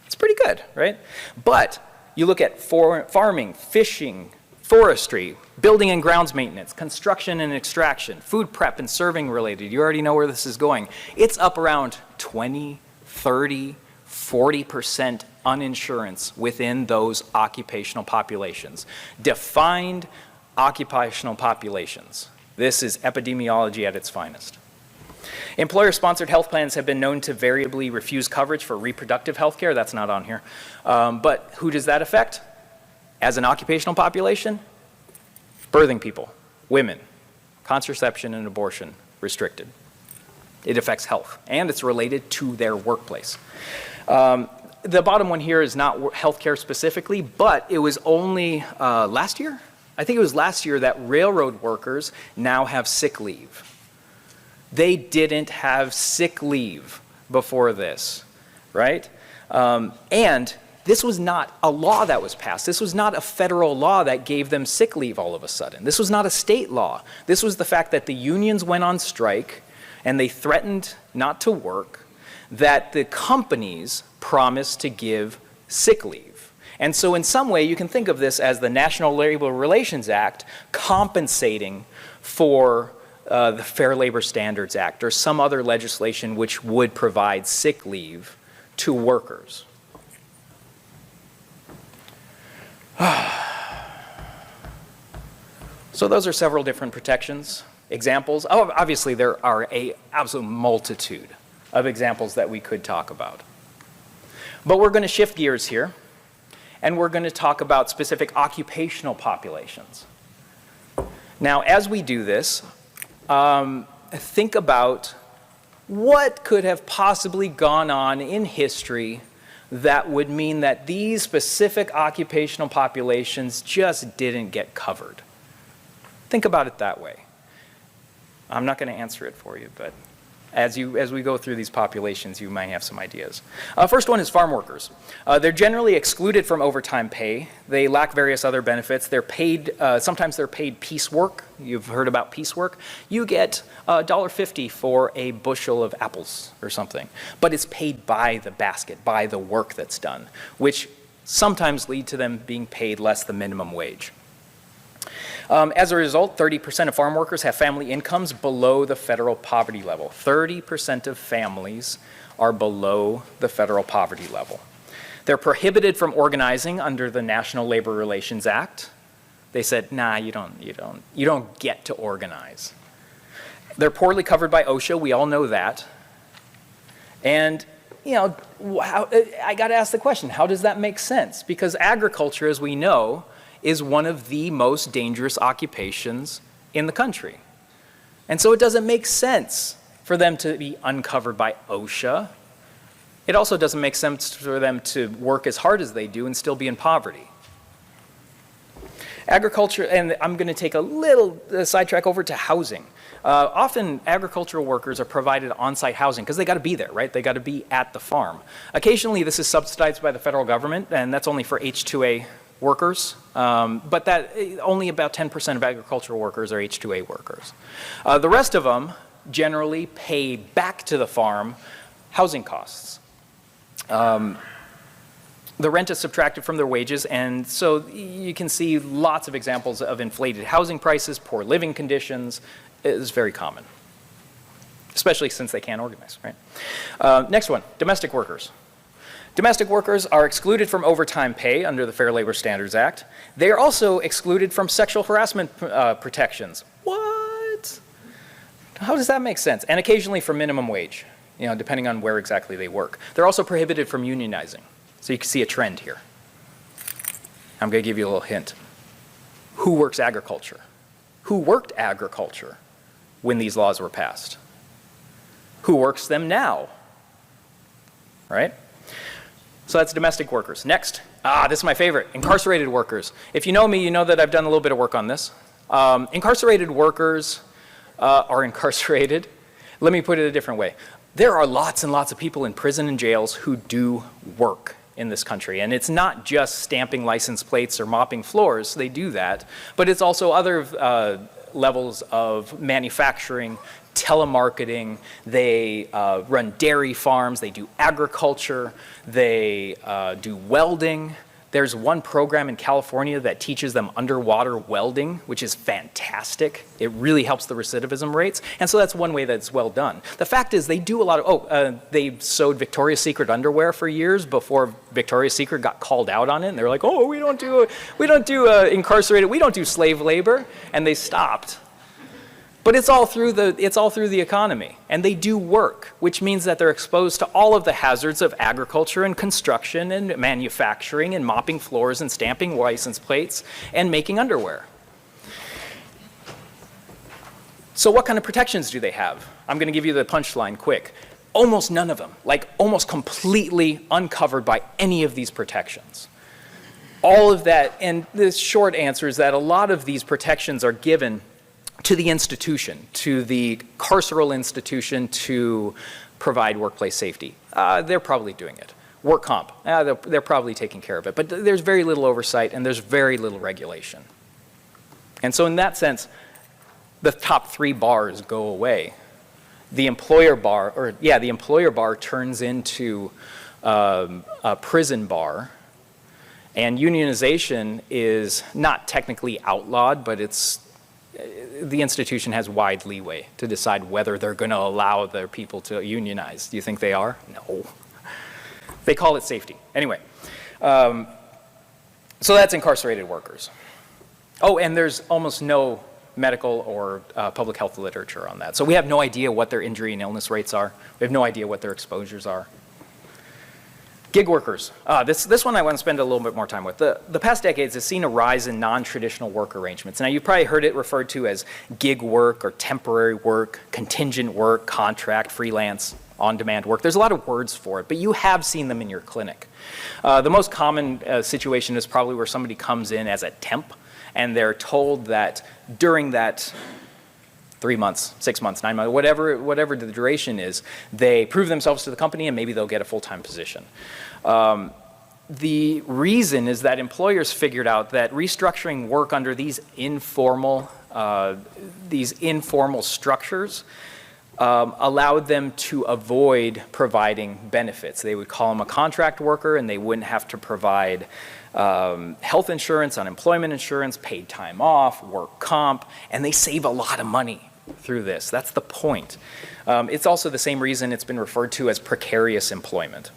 It's pretty good, right? But you look at farming, fishing, forestry, building and grounds maintenance, construction and extraction, food prep and serving related. You already know where this is going. It's up around 20, 30, 40% uninsurance within those occupational populations. Defined occupational populations. This is epidemiology at its finest. Employer-sponsored health plans have been known to variably refuse coverage for reproductive health care. That's not on here. But who does that affect? As an occupational population, birthing people, women, contraception and abortion restricted. It affects health, and it's related to their workplace. The bottom one here is not healthcare specifically, but it was only last year? I think it was last year that railroad workers now have sick leave. They didn't have sick leave before this, right? And this was not a law that was passed. This was not a federal law that gave them sick leave all of a sudden. This was not a state law. This was the fact that the unions went on strike and they threatened not to work, that the companies promised to give sick leave. And so in some way, you can think of this as the National Labor Relations Act compensating for the Fair Labor Standards Act or some other legislation which would provide sick leave to workers. So those are several different protections, examples. Oh, obviously, there are an absolute multitude of examples that we could talk about. But we're going to shift gears here, and we're going to talk about specific occupational populations. Now, as we do this, think about what could have possibly gone on in history that would mean that these specific occupational populations just didn't get covered. Think about it that way. I'm not going to answer it for you, but as we go through these populations, you might have some ideas. First one is farm workers. They're generally excluded from overtime pay. They lack various other benefits. They're paid, sometimes they're paid piecework. You've heard about piecework. You get $1.50 for a bushel of apples or something, but it's paid by the basket, by the work that's done, which sometimes lead to them being paid less than minimum wage. As a result, 30% of farm workers have family incomes below the federal poverty level. 30% of families are below the federal poverty level. They're prohibited from organizing under the National Labor Relations Act. They said, nah, you don't get to organize. They're poorly covered by OSHA, we all know that. And I got to ask the question, how does that make sense? Because agriculture, as we know, is one of the most dangerous occupations in the country. And so it doesn't make sense for them to be uncovered by OSHA. It also doesn't make sense for them to work as hard as they do and still be in poverty. Agriculture, and I'm going to take a little sidetrack over to housing. Often agricultural workers are provided on-site housing because they got to be there, right? They got to be at the farm. Occasionally this is subsidized by the federal government, and that's only for H-2A workers, but that only about 10% of agricultural workers are H-2A workers. The rest of them generally pay back to the farm housing costs. The rent is subtracted from their wages, and so you can see lots of examples of inflated housing prices, poor living conditions. It is very common, especially since they can't organize, right? Next one, domestic workers. Domestic workers are excluded from overtime pay under the Fair Labor Standards Act. They are also excluded from sexual harassment protections. What? How does that make sense? And occasionally from minimum wage, depending on where exactly they work. They're also prohibited from unionizing. So you can see a trend here. I'm going to give you a little hint. Who works agriculture? Who worked agriculture when these laws were passed? Who works them now? Right? So that's domestic workers. Next, this is my favorite, incarcerated workers. If you know me, you know that I've done a little bit of work on this. Incarcerated workers are incarcerated. Let me put it a different way. There are lots and lots of people in prison and jails who do work in this country. And it's not just stamping license plates or mopping floors. They do that. But it's also other levels of manufacturing, telemarketing, they run dairy farms, they do agriculture, they do welding. There's one program in California that teaches them underwater welding, which is fantastic. It really helps the recidivism rates. And so that's one way that's well done. The fact is they do a lot of, they sewed Victoria's Secret underwear for years before Victoria's Secret got called out on it. And they're like, oh, we don't do incarcerated, we don't do slave labor. And they stopped. But it's all through the economy, and they do work, which means that they're exposed to all of the hazards of agriculture and construction and manufacturing and mopping floors and stamping license plates and making underwear. So what kind of protections do they have? I'm going to give you the punchline quick. Almost none of them, like almost completely uncovered by any of these protections. All of that, and the short answer is that a lot of these protections are given to the institution, to the carceral institution to provide workplace safety. They're probably doing it. Work comp, they're probably taking care of it. But there's very little oversight and there's very little regulation. And so in that sense, the top 3 bars go away. The employer bar turns into a prison bar. And unionization is not technically outlawed, but the institution has wide leeway to decide whether they're going to allow their people to unionize. Do you think they are? No. They call it safety. Anyway, so that's incarcerated workers. Oh, and there's almost no medical or public health literature on that. So we have no idea what their injury and illness rates are. We have no idea what their exposures are. Gig workers. This one I want to spend a little bit more time with. The past decades has seen a rise in non-traditional work arrangements. Now you've probably heard it referred to as gig work or temporary work, contingent work, contract, freelance, on-demand work. There's a lot of words for it, but you have seen them in your clinic. The most common situation is probably where somebody comes in as a temp and they're told that during that 3 months, 6 months, 9 months, whatever the duration is, they prove themselves to the company and maybe they'll get a full-time position. The reason is that employers figured out that restructuring work under these informal structures allowed them to avoid providing benefits. They would call them a contract worker and they wouldn't have to provide health insurance, unemployment insurance, paid time off, work comp, and they save a lot of money through this. That's the point. It's also the same reason it's been referred to as precarious employment.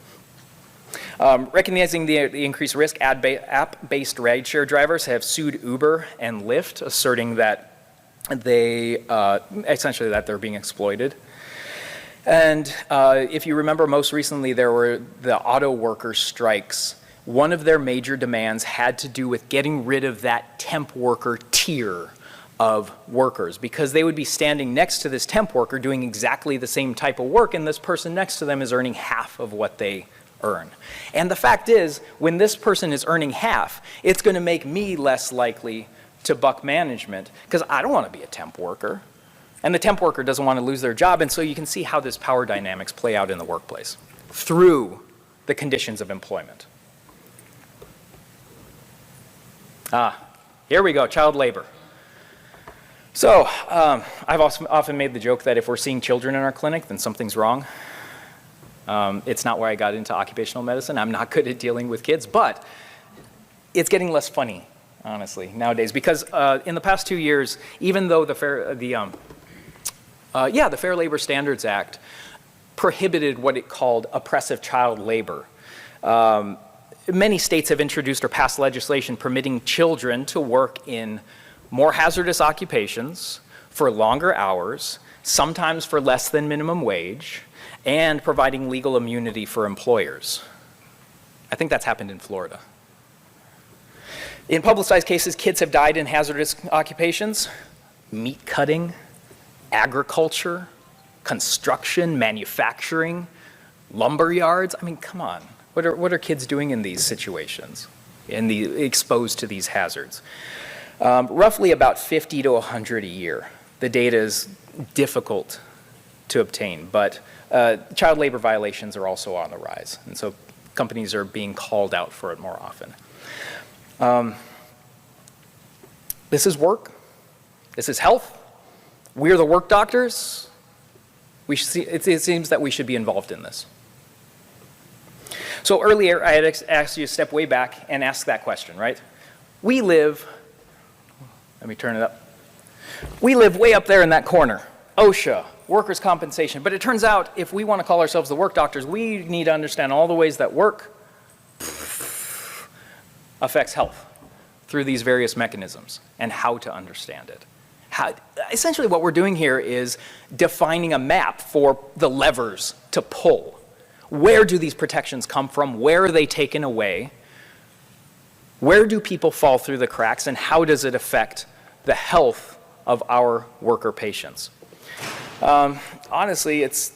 Recognizing the increased risk, app-based rideshare drivers have sued Uber and Lyft, asserting that essentially that they're being exploited. And if you remember, most recently there were the auto worker strikes. One of their major demands had to do with getting rid of that temp worker tier of workers, because they would be standing next to this temp worker doing exactly the same type of work, and this person next to them is earning half of what they earn. And the fact is, when this person is earning half, it's going to make me less likely to buck management, because I don't want to be a temp worker. And the temp worker doesn't want to lose their job, and so you can see how this power dynamics play out in the workplace through the conditions of employment. Here we go, child labor. So I've often made the joke that if we're seeing children in our clinic, then something's wrong. It's not where I got into occupational medicine. I'm not good at dealing with kids, but it's getting less funny, honestly, nowadays. Because in the past 2 years, even though the Fair Labor Standards Act prohibited what it called oppressive child labor, many states have introduced or passed legislation permitting children to work in more hazardous occupations for longer hours, sometimes for less than minimum wage, and providing legal immunity for employers. I think that's happened in Florida. In publicized cases, kids have died in hazardous occupations: meat cutting, agriculture, construction, manufacturing, lumber yards. I mean, come on. What are kids doing in these situations, exposed to these hazards? Roughly about 50 to 100 a year. The data is difficult to obtain, but child labor violations are also on the rise, and so companies are being called out for it more often. This is work. This is health. We're the work doctors. It seems that we should be involved in this. So earlier, I had asked you to step way back and ask that question, right? We live, let me turn it up. We live way up there in that corner, OSHA, workers' compensation. But it turns out if we want to call ourselves the work doctors, we need to understand all the ways that work affects health through these various mechanisms and how to understand it. Essentially what we're doing here is defining a map for the levers to pull. Where do these protections come from? Where are they taken away? Where do people fall through the cracks, and how does it affect the health of our worker patients? Honestly, it's,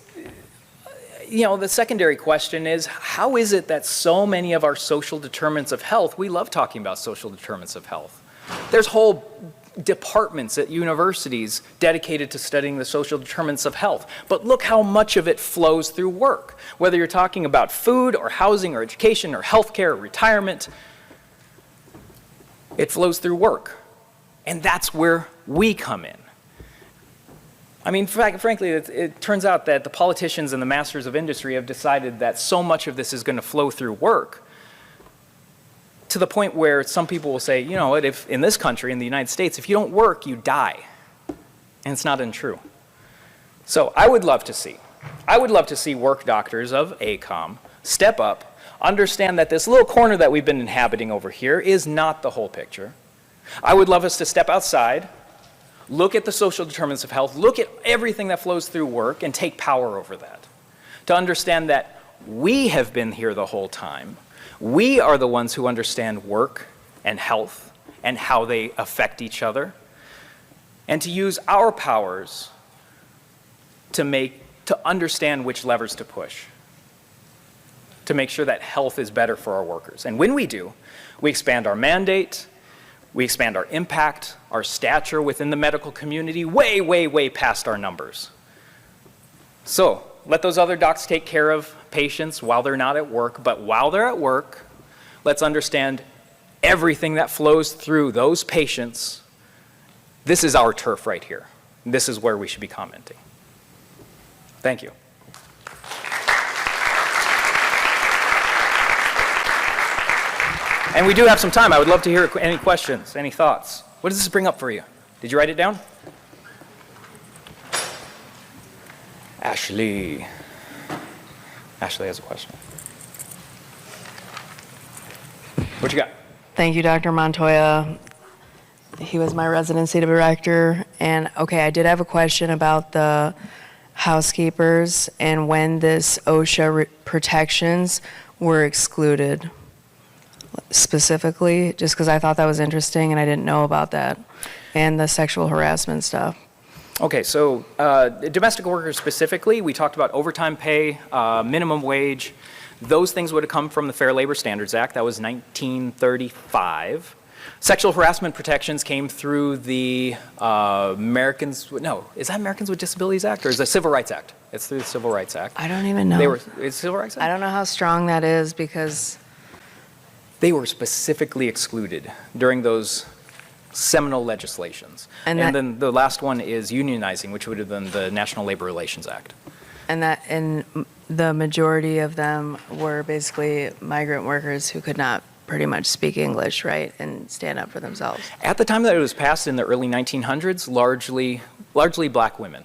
the secondary question is, how is it that so many of our social determinants of health, we love talking about social determinants of health. There's whole departments at universities dedicated to studying the social determinants of health. But look how much of it flows through work. Whether you're talking about food or housing or education or healthcare or retirement, it flows through work. And that's where we come in. I mean, frankly, it turns out that the politicians and the masters of industry have decided that so much of this is going to flow through work, to the point where some people will say, if in this country, in the United States, if you don't work, you die. And it's not untrue. So I would love to see work doctors of ACOM step up, understand that this little corner that we've been inhabiting over here is not the whole picture. I would love us to step outside, look at the social determinants of health, look at everything that flows through work, and take power over that. To understand that we have been here the whole time. We are the ones who understand work and health and how they affect each other, and to use our powers to understand which levers to push, to make sure that health is better for our workers. And when we do, we expand our mandate, we expand our impact, our stature within the medical community way, way, way past our numbers. So let those other docs take care of patients while they're not at work, but while they're at work, let's understand everything that flows through those patients. This is our turf right here. This is where we should be commenting. Thank you. And we do have some time. I would love to hear any questions, any thoughts. What does this bring up for you? Did you write it down? Ashley. Ashley has a question. What you got? Thank you, Dr. Montoya. He was my residency director. And okay, I did have a question about the housekeepers and when this OSHA protections were excluded specifically, just because I thought that was interesting and I didn't know about that, and the sexual harassment stuff. Okay, so domestic workers specifically, we talked about overtime pay, minimum wage. Those things would have come from the Fair Labor Standards Act. That was 1935. Sexual harassment protections came through the Americans with Disabilities Act, or is it the Civil Rights Act? It's through the Civil Rights Act. I don't even know. It's Civil Rights Act? I don't know how strong that is, because they were specifically excluded during those seminal legislations. And then the last one is unionizing, which would have been the National Labor Relations Act. And the majority of them were basically migrant workers who could not pretty much speak English, right, and stand up for themselves. At the time that it was passed in the early 1900s, largely black women.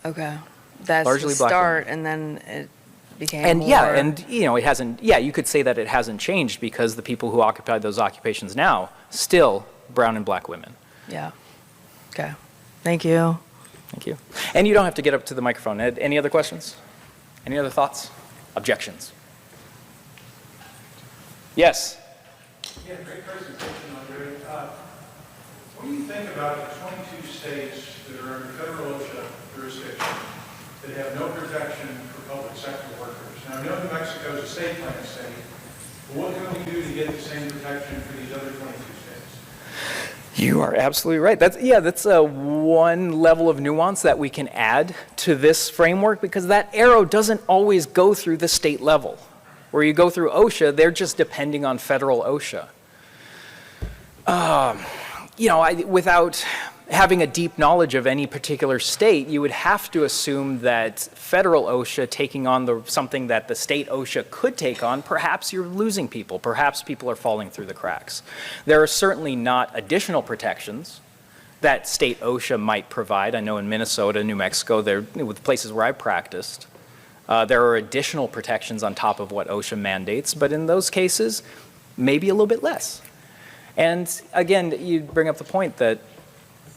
Okay, that's largely the start, and then it became and more. Yeah, and it hasn't. Yeah, you could say that it hasn't changed, because the people who occupy those occupations now still brown and black women. Yeah. Okay. Thank you. Thank you. And you don't have to get up to the microphone. Ed, any other questions? Any other thoughts? Objections? Yes. Yeah, great presentation, Andre. What do you think about the 22 states that are under federal OSHA jurisdiction that have no protection for public sector workers? Now, I know New Mexico is a state plan state, but what can we do to get the same protection for these other 22 states? You are absolutely right. That's one level of nuance that we can add to this framework, because that arrow doesn't always go through the state level. Where you go through OSHA, they're just depending on federal OSHA. having a deep knowledge of any particular state, you would have to assume that federal OSHA taking on something that the state OSHA could take on, perhaps you're losing people, perhaps people are falling through the cracks. There are certainly not additional protections that state OSHA might provide. I know in Minnesota, New Mexico, with places where I practiced, there are additional protections on top of what OSHA mandates, but in those cases, maybe a little bit less. And again, you bring up the point that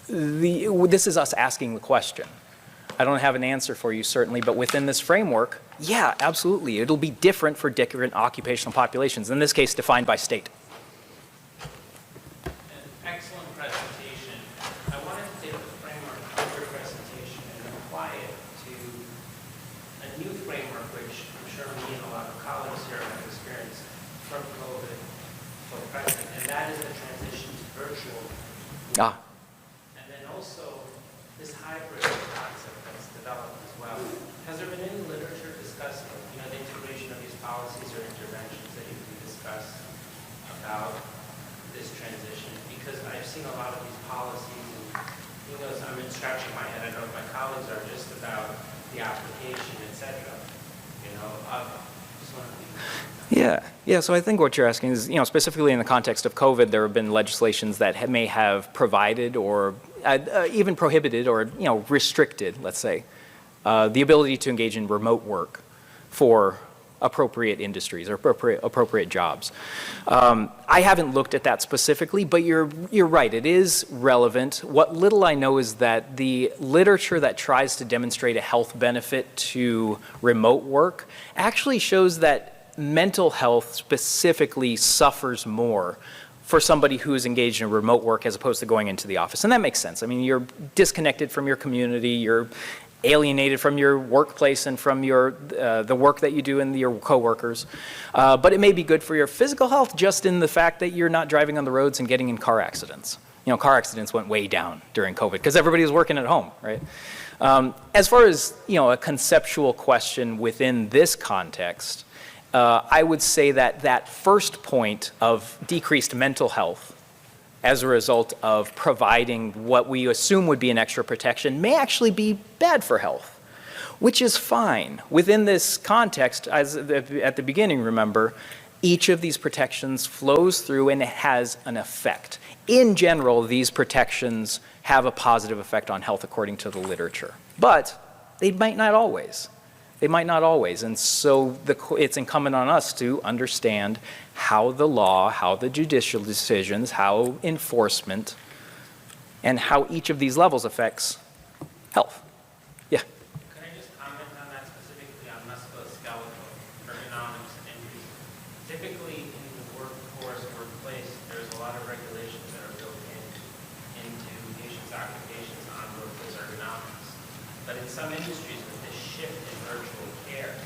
this is us asking the question. I don't have an answer for you, certainly, but within this framework, yeah, absolutely. It'll be different for different occupational populations, in this case, defined by state. Excellent presentation. I wanted to take the framework of your presentation and apply it to a new framework, which I'm sure me and a lot of colleagues here have experienced from COVID till present, and that is the transition to virtual. Ah. And then also this hybrid concept that's developed as well. Has there been any literature discussing, the integration of these policies or interventions that you can discuss about this transition? Because I've seen a lot of these policies, and I'm scratching my head. I know my colleagues are just about the application, etc. Just want to Yeah. So I think what you're asking is, specifically in the context of COVID, there have been legislations that may have provided or even prohibited or, restricted, let's say, the ability to engage in remote work for appropriate industries or appropriate jobs. I haven't looked at that specifically, but you're right, it is relevant. What little I know is that the literature that tries to demonstrate a health benefit to remote work actually shows that mental health specifically suffers more for somebody who is engaged in remote work as opposed to going into the office. And that makes sense. I mean, you're disconnected from your community, you're alienated from your workplace and from the work that you do and your coworkers. But it may be good for your physical health just in the fact that you're not driving on the roads and getting in car accidents. Car accidents went way down during COVID because everybody was working at home, right? As far as, a conceptual question within this context, I would say that first point of decreased mental health as a result of providing what we assume would be an extra protection may actually be bad for health, which is fine. Within this context, as at the beginning, remember, each of these protections flows through and it has an effect. In general, these protections have a positive effect on health according to the literature, but they might not always. They might not always, and so it's incumbent on us to understand how the law, how the judicial decisions, how enforcement, and how each of these levels affects health. Yeah? Can I just comment on that specifically on musculoskeletal ergonomics and injuries? Typically in the workplace, there's a lot of regulations that are built into patients' occupations on workplace ergonomics. But in some industries, with this shift in virtual care,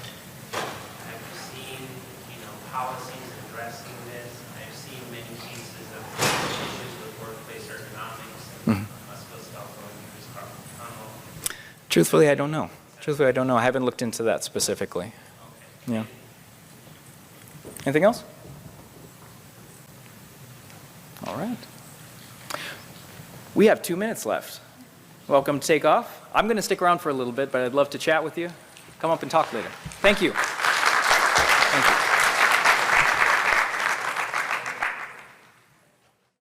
I've seen, policies addressing this. I've seen many cases of issues with workplace ergonomics and musculoskeletal injuries. Truthfully, I don't know. I haven't looked into that specifically. Okay. Yeah. Anything else? All right. We have 2 minutes left. Welcome to take off. I'm going to stick around for a little bit, but I'd love to chat with you. Come up and talk later. Thank you. Thank you.